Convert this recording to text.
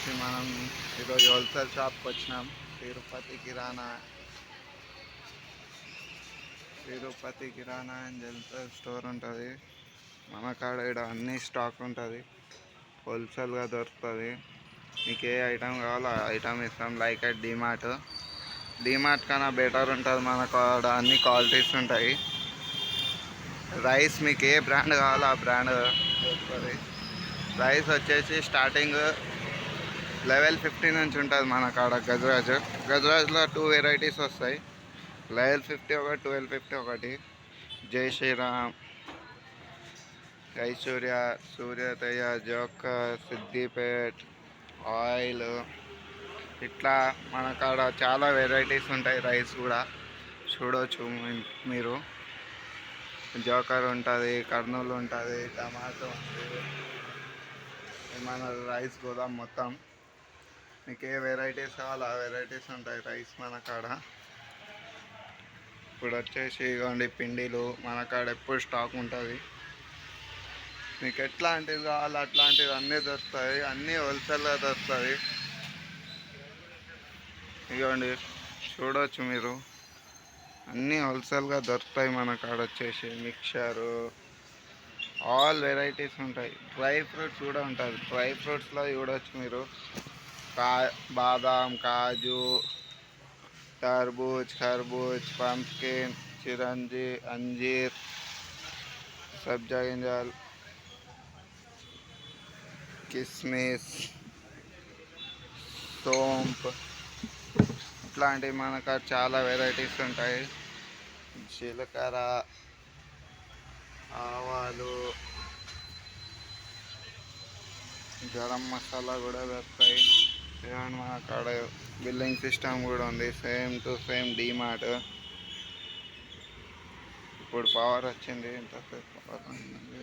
వచ్చేసి మనం ఈరోజు హోల్సేల్ షాప్కి వచ్చినాం. తిరుపతి కిరాణా అండ్ హోల్సేల్ స్టోర్ ఉంటుంది. మన కాడ ఇక్కడ అన్ని స్టాక్ ఉంటుంది, హోల్సేల్గా దొరుకుతుంది. మీకు ఏ ఐటమ్ కావాలో ఆ ఐటమ్ ఇస్తాం. లైక్ డీమార్ట్ కన్నా బెటర్ ఉంటుంది. మన కాడ అన్ని క్వాలిటీస్ ఉంటాయి. రైస్ మీకు ఏ బ్రాండ్ కావాలో ఆ బ్రాండ్ దొరుకుతుంది. రైస్ వచ్చేసి స్టార్టింగ్ లెవెల్ 50 నుంచి ఉంటుంది మన కాడ. గజరాజ్లో 2 వెరైటీస్ వస్తాయి. లెవెల్ 50 ఒకటి, 1250 ఒకటి. జై శ్రీరామ్, ఐశ్వర్య, సూర్యోదయ, జోకర్, సిద్దిపేట్, ఆయిల్, ఇట్లా మన కాడ చాలా వెరైటీస్ ఉంటాయి. రైస్ కూడా చూడవచ్చు మీరు. జోకర్ ఉంటుంది, కర్నూలు ఉంటుంది, టమాటో ఉంటుంది. మన రైస్ గోదాం మొత్తం. మీకు ఏ వెరైటీస్ కావాలో ఆ వెరైటీస్ ఉంటాయి రైస్ మన కాడ. ఇప్పుడు వచ్చేసి ఇవ్వండి పిండిలు మన కాడ ఎప్పుడు స్టాక్ ఉంటుంది. మీకు ఎట్లాంటివి కావాలో అట్లాంటివి అన్నీ దొరుకుతాయి. అన్నీ హోల్సేల్గా దొరుకుతుంది. ఇవ్వండి చూడవచ్చు మీరు, అన్నీ హోల్సేల్గా దొరుకుతాయి మన కాడ. వచ్చేసి మిక్చరు, ఆల్ వెరైటీస్ ఉంటాయి. డ్రై ఫ్రూట్స్ కూడా ఉంటుంది. డ్రై ఫ్రూట్స్లో చూడవచ్చు మీరు, బాదాం, కాజు, तरबूज, खरबूज, పంప్కిన్, చిరంజి, అంజీర్, సబ్జా గింజలు, కిస్మిస్, సోంపు, ఇట్లాంటివి మనకు చాలా వెరైటీస్ ఉంటాయి. జీలకర్ర, ఆవాలు, గరం మసాలా కూడా దొరుకుతాయి. ఇవన్నీ మన కాడ బిల్లింగ్ సిస్టమ్ కూడా ఉంది, సేమ్ టు సేమ్ డీమార్ట్. ఇప్పుడు పవర్ వచ్చింది, ఇంతసేపు పవర్ ఉంది.